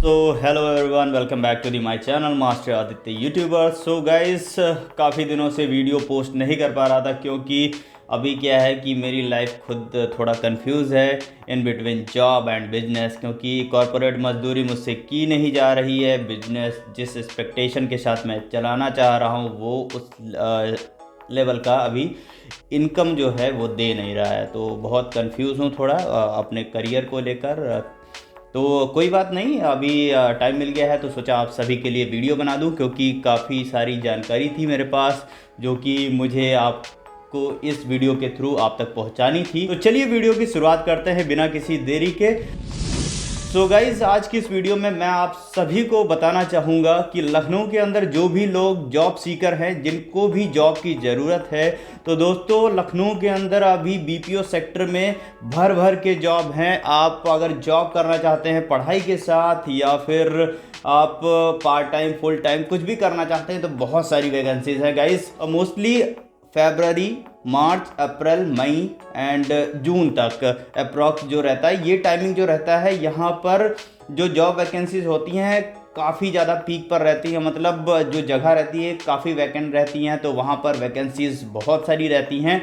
So hello everyone, welcome back to the my channel master Aditya YouTuber. So guys, काफ़ी दिनों से video post नहीं कर पा रहा था क्योंकि अभी क्या है कि मेरी लाइफ खुद थोड़ा कंफ्यूज है in between job and business, क्योंकि कॉरपोरेट मजदूरी मुझसे की नहीं जा रही है। बिजनेस जिस एक्सपेक्टेशन के साथ मैं चलाना चाह रहा हूँ वो उस लेवल का अभी इनकम जो है वो दे नहीं रहा है। तो बहुत कंफ्यूज हूँ थोड़ा अपने करियर को लेकर। तो कोई बात नहीं, अभी टाइम मिल गया है तो सोचा आप सभी के लिए वीडियो बना दूं, क्योंकि काफ़ी सारी जानकारी थी मेरे पास जो कि मुझे आपको इस वीडियो के थ्रू आप तक पहुंचानी थी। तो चलिए वीडियो की शुरुआत करते हैं बिना किसी देरी के। सो गाइज, आज की इस वीडियो में मैं आप सभी को बताना चाहूँगा कि लखनऊ के अंदर जो भी लोग जॉब सीकर हैं, जिनको भी जॉब की ज़रूरत है, तो दोस्तों लखनऊ के अंदर अभी बीपीओ सेक्टर में भर भर के जॉब हैं। आप अगर जॉब करना चाहते हैं पढ़ाई के साथ या फिर आप पार्ट टाइम फुल टाइम कुछ भी करना चाहते हैं तो बहुत सारी वैकेंसीज हैं guys. Mostly February, March, April, May and June तक अप्रॉक्स जो रहता है, ये टाइमिंग जो रहता है, यहाँ पर जो जॉब वैकेंसीज होती हैं काफ़ी ज़्यादा पीक पर रहती हैं। मतलब जो जगह रहती है काफ़ी वैकेंट रहती हैं, तो वहाँ पर वैकेंसीज बहुत सारी रहती हैं।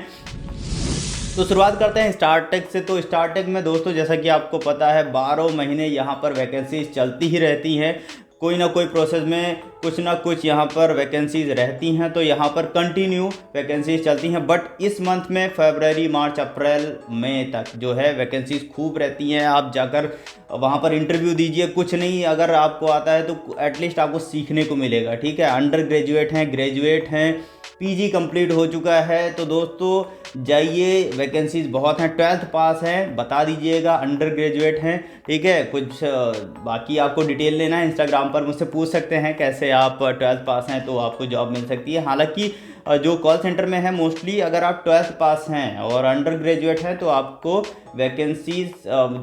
तो शुरुआत करते हैं स्टार्टेक से। तो स्टार्टेक में दोस्तों, जैसा कि आपको पता है, 12 महीने यहाँ पर वैकेंसीज चलती ही रहती हैं। कोई ना कोई प्रोसेस में कुछ ना कुछ यहाँ पर वैकेंसीज रहती हैं, तो यहाँ पर कंटिन्यू वैकेंसीज चलती हैं। बट इस मंथ में फरवरी, मार्च, अप्रैल, मई तक जो है वैकेंसीज खूब रहती हैं। आप जाकर वहाँ पर इंटरव्यू दीजिए, कुछ नहीं अगर आपको आता है तो एटलीस्ट आपको सीखने को मिलेगा। ठीक है, अंडर ग्रेजुएट हैं, ग्रेजुएट हैं, पीजी कंप्लीट हो चुका है, तो दोस्तों जाइए, वैकेंसीज बहुत हैं। 12th पास हैं बता दीजिएगा, अंडर ग्रेजुएट हैं। ठीक है, कुछ बाकी आपको डिटेल लेना है इंस्टाग्राम पर मुझसे पूछ सकते हैं कैसे आप 12th पास हैं तो आपको जॉब मिल सकती है। हालांकि जो कॉल सेंटर में है मोस्टली अगर आप 12th पास हैं और अंडर ग्रेजुएट हैं तो आपको वैकेंसीज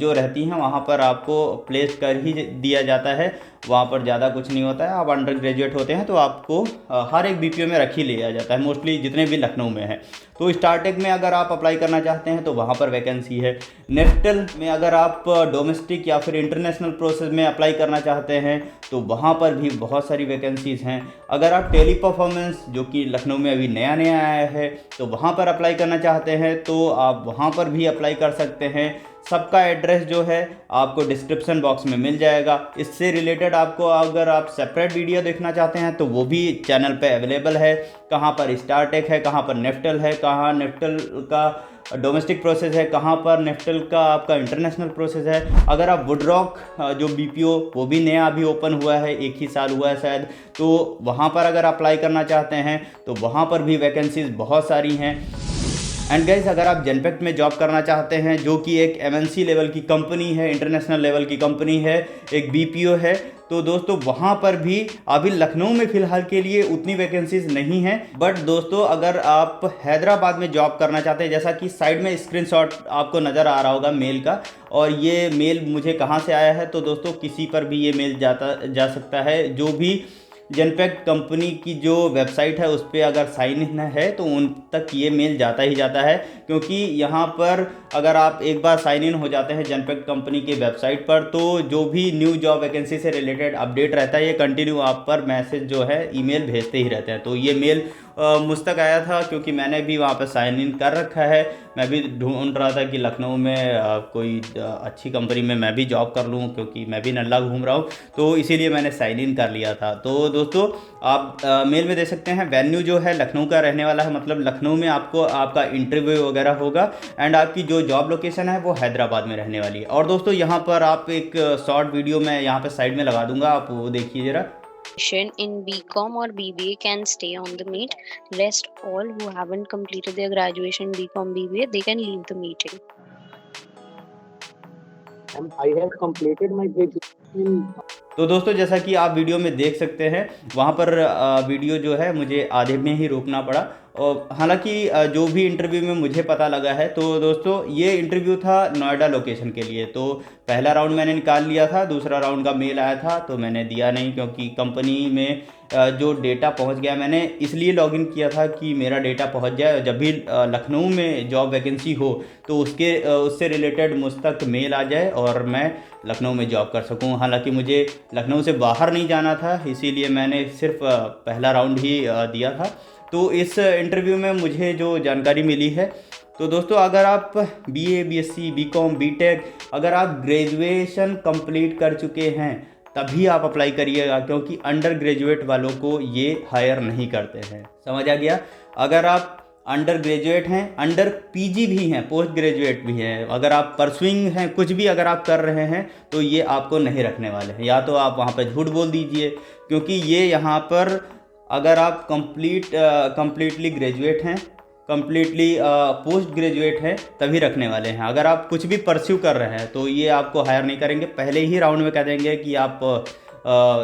जो रहती हैं वहाँ पर आपको प्लेस कर ही दिया जाता है। वहाँ पर ज़्यादा कुछ नहीं होता है। आप अंडर ग्रेजुएट होते हैं तो आपको हर एक बीपीओ में रख ही लिया जाता है, मोस्टली जितने भी लखनऊ में है। तो स्टार्टेक में अगर आप अप्लाई करना चाहते हैं तो वहाँ पर वैकेंसी है। नेफ्टल में अगर आप डोमेस्टिक या फिर इंटरनेशनल प्रोसेस में अप्लाई करना चाहते हैं तो वहाँ पर भी बहुत सारी वैकेंसीज़ हैं। अगर आप टेली परफॉर्मेंस, जो कि लखनऊ में अभी नया नया आया है, तो वहाँ पर अप्लाई करना चाहते हैं तो आप वहाँ पर भी अप्लाई कर सकते हैं। सबका एड्रेस जो है आपको डिस्क्रिप्शन बॉक्स में मिल जाएगा। इससे रिलेटेड आपको अगर आप सेपरेट वीडियो देखना चाहते हैं तो वो भी चैनल पे अवेलेबल है। कहाँ पर स्टार्टेक है, कहाँ पर नेफ्टल है, कहाँ नेफ्टल का डोमेस्टिक प्रोसेस है, कहाँ पर नेफ्टल का आपका इंटरनेशनल प्रोसेस है। अगर आप वुडरॉक जो बीपीओ वो भी नया अभी ओपन हुआ है, 1 ही साल हुआ है शायद, तो वहाँ पर अगर अप्लाई करना चाहते हैं तो वहाँ पर भी वैकेंसीज बहुत सारी हैं। एंड गाइस, अगर आप जनपेक्ट में जॉब करना चाहते हैं, जो कि एक एमएनसी लेवल की कंपनी है, इंटरनेशनल लेवल की कंपनी है, एक बीपीओ है, तो दोस्तों वहाँ पर भी अभी लखनऊ में फ़िलहाल के लिए उतनी वैकेंसीज नहीं हैं। बट दोस्तों अगर आप हैदराबाद में जॉब करना चाहते हैं, जैसा कि साइड में स्क्रीनशॉट आपको नज़र आ रहा होगा मेल का, और ये मेल मुझे कहाँ से आया है, तो दोस्तों किसी पर भी ये मेल जा सकता है। जो भी जनपेक्ट कंपनी की जो वेबसाइट है उस पर अगर साइन इन है तो उन तक ये मेल जाता ही जाता है, क्योंकि यहाँ पर अगर आप एक बार साइन इन हो जाते हैं जनपेक्ट कंपनी की वेबसाइट पर तो जो भी न्यू जॉब वैकेंसी से रिलेटेड अपडेट रहता है ये कंटिन्यू आप पर मैसेज जो है ईमेल भेजते ही रहते हैं। तो ये मेल मुझ तक आया था क्योंकि मैंने भी वहाँ पर साइन इन कर रखा है। मैं भी ढूंढ रहा था कि लखनऊ में कोई अच्छी कंपनी में मैं भी जॉब कर लूँ, क्योंकि मैं भी नल्ला घूम रहा हूँ, तो इसीलिए मैंने साइन इन कर लिया था। तो दोस्तों आप मेल में दे सकते हैं। वेन्यू जो है लखनऊ का रहने वाला है, मतलब लखनऊ में आपको आपका इंटरव्यू वगैरह होगा। एंड आपकी जो जॉब लोकेशन है वो हैदराबाद में रहने वाली है। और दोस्तों यहाँ पर आप एक शॉर्ट वीडियो मैं यहाँ पर साइड में लगा दूंगा, आप वो देखिए ज़रा। In BCom or BBA can stay on the meet. Rest all who haven't completed their graduation BCom BBA they can leave the meeting. And I have completed my graduation. तो दोस्तों जैसा कि आप वीडियो में देख सकते हैं, वहाँ पर वीडियो जो है मुझे आधे में ही रोकना पड़ा और हालांकि जो भी इंटरव्यू में मुझे पता लगा है, तो दोस्तों ये इंटरव्यू था नोएडा लोकेशन के लिए। तो पहला राउंड मैंने निकाल लिया था, दूसरा राउंड का मेल आया था तो मैंने दिया नहीं, क्योंकि कंपनी में जो डेटा पहुंच गया, मैंने इसलिए लॉगिन किया था कि मेरा डेटा पहुंच जाए और जब भी लखनऊ में जॉब वैकेंसी हो तो उससे रिलेटेड मुझ तक मेल आ जाए और मैं लखनऊ में जॉब कर सकूं। हालांकि मुझे लखनऊ से बाहर नहीं जाना था, इसीलिए मैंने सिर्फ पहला राउंड ही दिया था। तो इस इंटरव्यू में मुझे जो जानकारी मिली है, तो दोस्तों अगर आप बीए, बीएससी, बीकॉम, बीटेक, अगर आप ग्रेजुएशन कंप्लीट कर चुके हैं तभी आप अप्लाई करिएगा, क्योंकि अंडर ग्रेजुएट वालों को ये हायर नहीं करते हैं। समझ आ गया? अगर आप अंडर ग्रेजुएट हैं, अंडर पीजी भी हैं, पोस्ट ग्रेजुएट भी हैं, अगर आप परसुइंग हैं, कुछ भी अगर आप कर रहे हैं तो ये आपको नहीं रखने वाले हैं। या तो आप वहाँ पे झूठ बोल दीजिए, क्योंकि ये यहाँ पर अगर आप कंप्लीटली ग्रेजुएट हैं, कंप्लीटली पोस्ट ग्रेजुएट हैं तभी रखने वाले हैं। अगर आप कुछ भी परस्यू कर रहे हैं तो ये आपको हायर नहीं करेंगे, पहले ही राउंड में कह देंगे कि आप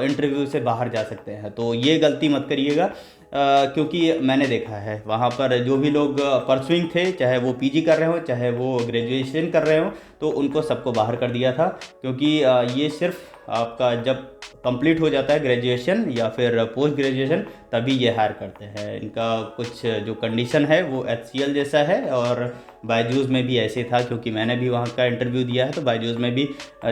इंटरव्यू से बाहर जा सकते हैं। तो ये गलती मत करिएगा, क्योंकि मैंने देखा है वहाँ पर जो भी लोग परसुइंग थे, चाहे वो पीजी कर रहे हो चाहे वो ग्रेजुएशन कर रहे हो, तो उनको सबको बाहर कर दिया था। क्योंकि ये सिर्फ आपका जब कंप्लीट हो जाता है ग्रेजुएशन या फिर पोस्ट ग्रेजुएशन तभी ये हायर करते हैं। इनका कुछ जो कंडीशन है वो HCL जैसा है, और बायजूस में भी ऐसे था, क्योंकि मैंने भी वहाँ का इंटरव्यू दिया है। तो बायजूस में भी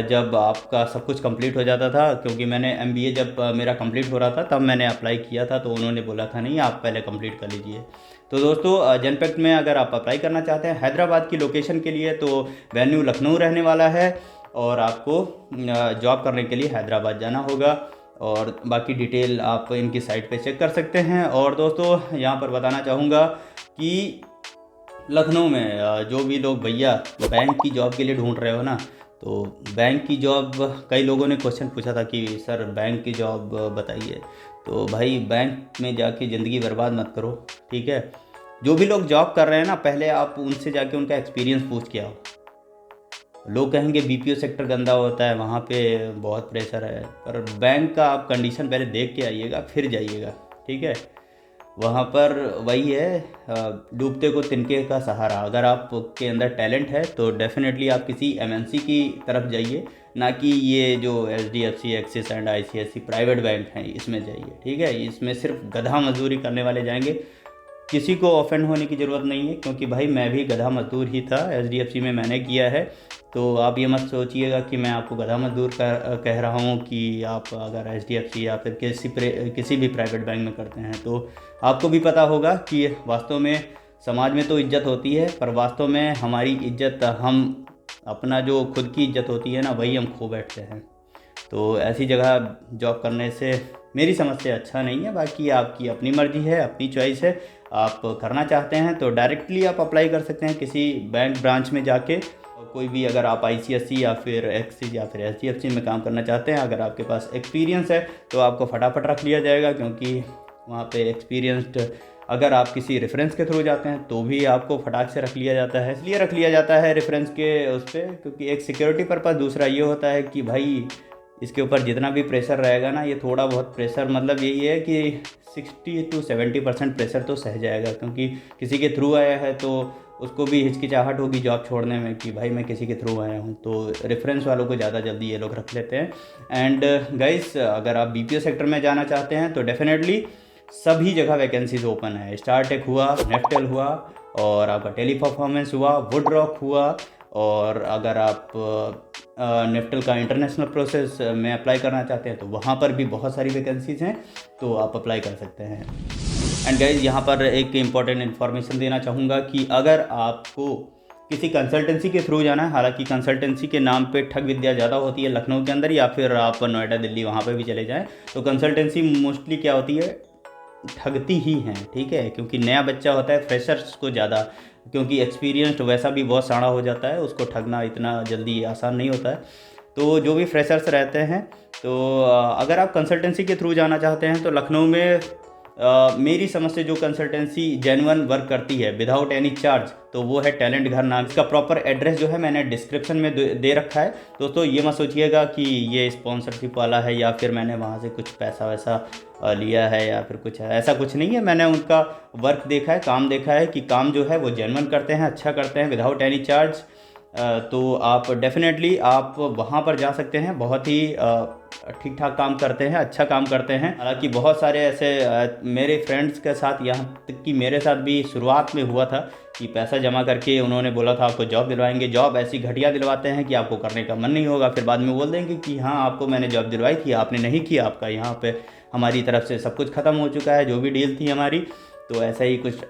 जब आपका सब कुछ कंप्लीट हो जाता था, क्योंकि मैंने MBA जब मेरा कंप्लीट हो रहा था तब मैंने अप्लाई किया था, तो उन्होंने बोला था नहीं आप पहले कंप्लीट कर लीजिए। तो दोस्तों जनपैक्ट में अगर आप अप्लाई करना चाहते हैं हैदराबाद की लोकेशन के लिए, तो वेन्यू लखनऊ रहने वाला है और आपको जॉब करने के लिए हैदराबाद जाना होगा। और बाकी डिटेल आप इनकी साइट पे चेक कर सकते हैं। और दोस्तों यहाँ पर बताना चाहूँगा कि लखनऊ में जो भी लोग भैया बैंक की जॉब के लिए ढूंढ रहे हो ना, तो बैंक की जॉब, कई लोगों ने क्वेश्चन पूछा था कि सर बैंक की जॉब बताइए। तो भाई बैंक में जाके ज़िंदगी बर्बाद मत करो, ठीक है? जो भी लोग जॉब कर रहे हैं ना, पहले आप उनसे जाके उनका एक्सपीरियंस पूछ के आओ। लोग कहेंगे BPO सेक्टर गंदा होता है, वहाँ पे बहुत प्रेशर है, पर बैंक का आप कंडीशन पहले देख के आइएगा फिर जाइएगा, ठीक है? वहाँ पर वही है, डूबते को तिनके का सहारा। अगर आपके अंदर टैलेंट है तो डेफिनेटली आप किसी MNC की तरफ जाइए, ना कि ये जो HDFC, axis and ICICI private bank हैं इसमें जाइए, ठीक है? इसमें सिर्फ गधा मजदूरी करने वाले जाएंगे। किसी को ऑफेंड होने की ज़रूरत नहीं है, क्योंकि भाई मैं भी गधा मजदूर ही था, HDFC में मैंने किया है। तो आप ये मत सोचिएगा कि मैं आपको गधा मजदूर कह रहा हूँ कि आप अगर HDFC या फिर किसी भी प्राइवेट बैंक में करते हैं तो आपको भी पता होगा कि वास्तव में समाज में तो इज्जत होती है, पर वास्तव में हमारी इज्जत, हम अपना जो खुद की इज्जत होती है ना, वही हम खो बैठते हैं। तो ऐसी जगह जॉब करने से मेरी समझ से अच्छा नहीं है। बाकी आपकी अपनी मर्ज़ी है, अपनी चॉइस है। आप करना चाहते हैं तो डायरेक्टली आप अप्लाई कर सकते हैं किसी बैंक ब्रांच में जाके। कोई भी, अगर आप ICSE या फिर एक्सिस या फिर HDFC में काम करना चाहते हैं, अगर आपके पास एक्सपीरियंस है तो आपको फटाफट रख लिया जाएगा, क्योंकि वहाँ पे एक्सपीरियंस्ड, अगर आप किसी रेफरेंस के थ्रू जाते हैं तो भी आपको फटाक से रख लिया जाता है। इसलिए रख लिया जाता है रेफरेंस के उस पर, क्योंकि एक सिक्योरिटी पर्पज़। दूसरा ये होता है कि भाई इसके ऊपर जितना भी प्रेशर रहेगा ना, ये थोड़ा बहुत प्रेशर, मतलब यही है कि 60 to 70% प्रेशर तो सह जाएगा, क्योंकि किसी के थ्रू आया है तो उसको भी हिचकिचाहट होगी जॉब छोड़ने में कि भाई मैं किसी के थ्रू आया हूँ। तो रेफरेंस वालों को ज़्यादा जल्दी ये लोग रख लेते हैं। एंड गाइस, अगर आप BPO सेक्टर में जाना चाहते हैं तो डेफिनेटली सभी जगह वैकेंसीज ओपन है। स्टारटेक हुआ, नेफ्टेल हुआ, और आपका टेलीपरफॉर्मेंस हुआ, वुडरॉक हुआ, और अगर आप नेफ्टेल का इंटरनेशनल प्रोसेस में अप्लाई करना चाहते हैं तो वहाँ पर भी बहुत सारी वैकेंसीज़ हैं, तो आप अप्लाई कर सकते हैं। एंड गाइज, यहाँ पर एक इम्पॉर्टेंट इन्फॉर्मेशन देना चाहूँगा कि अगर आपको किसी कंसल्टेंसी के थ्रू जाना है, हालांकि कंसल्टेंसी के नाम पे ठग विद्या ज़्यादा होती है लखनऊ के अंदर, या फिर आप नोएडा, दिल्ली वहाँ पे भी चले जाएँ, तो कंसल्टेंसी मोस्टली क्या होती है, ठगती ही हैं, ठीक है? क्योंकि नया बच्चा होता है, फ्रेशर्स को ज़्यादा, क्योंकि एक्सपीरियंस्ड वैसा भी बहुत साड़ा हो जाता है, उसको ठगना इतना जल्दी आसान नहीं होता है। तो जो भी फ्रेशर्स रहते हैं, तो अगर आप कंसल्टेंसी के थ्रू जाना चाहते हैं तो लखनऊ में मेरी समझ से जो कंसल्टेंसी जेन्युइन वर्क करती है विदाउट एनी चार्ज, तो वो है टैलेंट घर नाम। इसका प्रॉपर एड्रेस जो है मैंने डिस्क्रिप्शन में दे रखा है। दोस्तों ये मत सोचिएगा कि ये स्पॉन्सरशिप वाला है या फिर मैंने वहाँ से कुछ पैसा वैसा लिया है या फिर कुछ है, ऐसा कुछ नहीं है। मैंने उनका वर्क देखा है, काम देखा है कि काम जो है वो जेन्युइन करते हैं, अच्छा करते हैं विदाउट एनी चार्ज। तो आप डेफिनेटली आप वहाँ पर जा सकते हैं, बहुत ही ठीक ठाक काम करते हैं, अच्छा काम करते हैं। हालांकि बहुत सारे ऐसे मेरे फ्रेंड्स के साथ, यहाँ तक कि मेरे साथ भी शुरुआत में हुआ था कि पैसा जमा करके उन्होंने बोला था आपको जॉब दिलवाएंगे। जॉब ऐसी घटिया दिलवाते हैं कि आपको करने का मन नहीं होगा, फिर बाद में बोल देंगे कि हाँ आपको मैंने जॉब दिलवाई थी, आपने नहीं किया, आपका यहाँ पे हमारी तरफ से सब कुछ ख़त्म हो चुका है, जो भी डील थी हमारी। तो ऐसा ही कुछ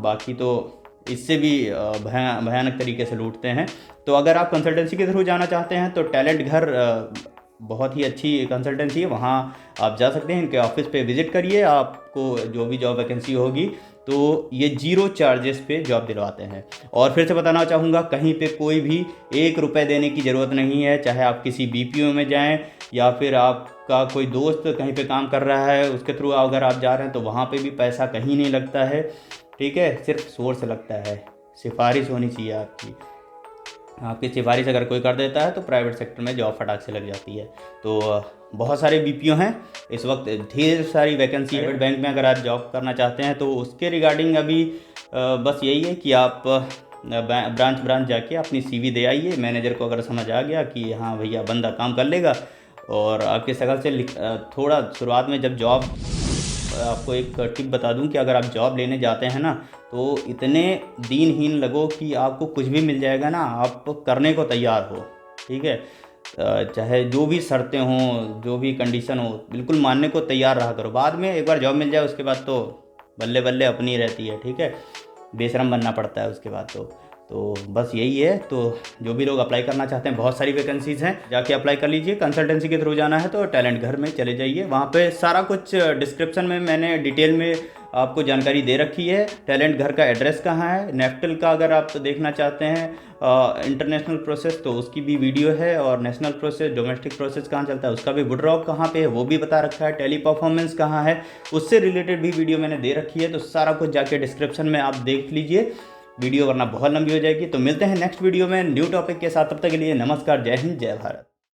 बाकी तो इससे भी भयानक तरीके से लूटते हैं। तो अगर आप कंसल्टेंसी के थ्रू जाना चाहते हैं तो टैलेंट घर बहुत ही अच्छी कंसल्टेंसी है, वहाँ आप जा सकते हैं। इनके ऑफिस पे विज़िट करिए, आपको जो भी जॉब वैकेंसी होगी तो ये 0 चार्जेस पे जॉब दिलवाते हैं। और फिर से बताना चाहूँगा, कहीं पे कोई भी 1 रुपये देने की ज़रूरत नहीं है। चाहे आप किसी BPO में जाएं या फिर आपका कोई दोस्त कहीं पे काम कर रहा है उसके थ्रू अगर आप जा रहे हैं तो वहाँ पे भी पैसा कहीं नहीं लगता है, ठीक है। सिर्फ सोर्स लगता है, सिफारिश होनी चाहिए आपकी सिफारिश अगर कोई कर देता है तो प्राइवेट सेक्टर में जॉब फटाक से लग जाती है। तो बहुत सारे BPO हैं इस वक्त, ढेर सारी वैकेंसी है। बैंक में अगर आप जॉब करना चाहते हैं तो उसके रिगार्डिंग अभी बस यही है कि आप ब्रांच जाके अपनी CV दे आइए। मैनेजर को अगर समझ आ गया कि हाँ भैया बंदा काम कर लेगा, और आपके शक्ल से थोड़ा शुरुआत में जब जॉब, आपको एक टिप बता दूं कि अगर आप जॉब लेने जाते हैं ना तो इतने दीनहीन लगो कि आपको कुछ भी मिल जाएगा ना, आप करने को तैयार हो, ठीक है। चाहे जो भी शर्तें हों, जो भी कंडीशन हो, बिल्कुल मानने को तैयार रहा करो। बाद में एक बार जॉब मिल जाए उसके बाद तो बल्ले बल्ले अपनी रहती है, ठीक है। बेशरम बनना पड़ता है उसके बाद तो बस यही है। तो जो भी लोग अप्लाई करना चाहते हैं, बहुत सारी वैकेंसीज़ हैं, जाके अप्लाई कर लीजिए। कंसल्टेंसी के थ्रू जाना है तो टैलेंट घर में चले जाइए, वहाँ पे सारा कुछ डिस्क्रिप्शन में मैंने डिटेल में आपको जानकारी दे रखी है। टैलेंट घर का एड्रेस कहाँ है, नेफ्टल का अगर आप देखना चाहते हैं इंटरनेशनल प्रोसेस तो उसकी भी वीडियो है, और नेशनल प्रोसेस डोमेस्टिक प्रोसेस कहाँ चलता है उसका भी, वुडरॉक कहाँ पे है वो भी बता रखा है, टेली परफॉर्मेंस कहाँ है उससे रिलेटेड भी वीडियो मैंने दे रखी है। तो सारा कुछ जाके डिस्क्रिप्शन में आप देख लीजिए वीडियो, वरना बहुत लंबी हो जाएगी। तो मिलते हैं नेक्स्ट वीडियो में न्यू टॉपिक के साथ, तब तक के लिए नमस्कार, जय हिंद, जय भारत।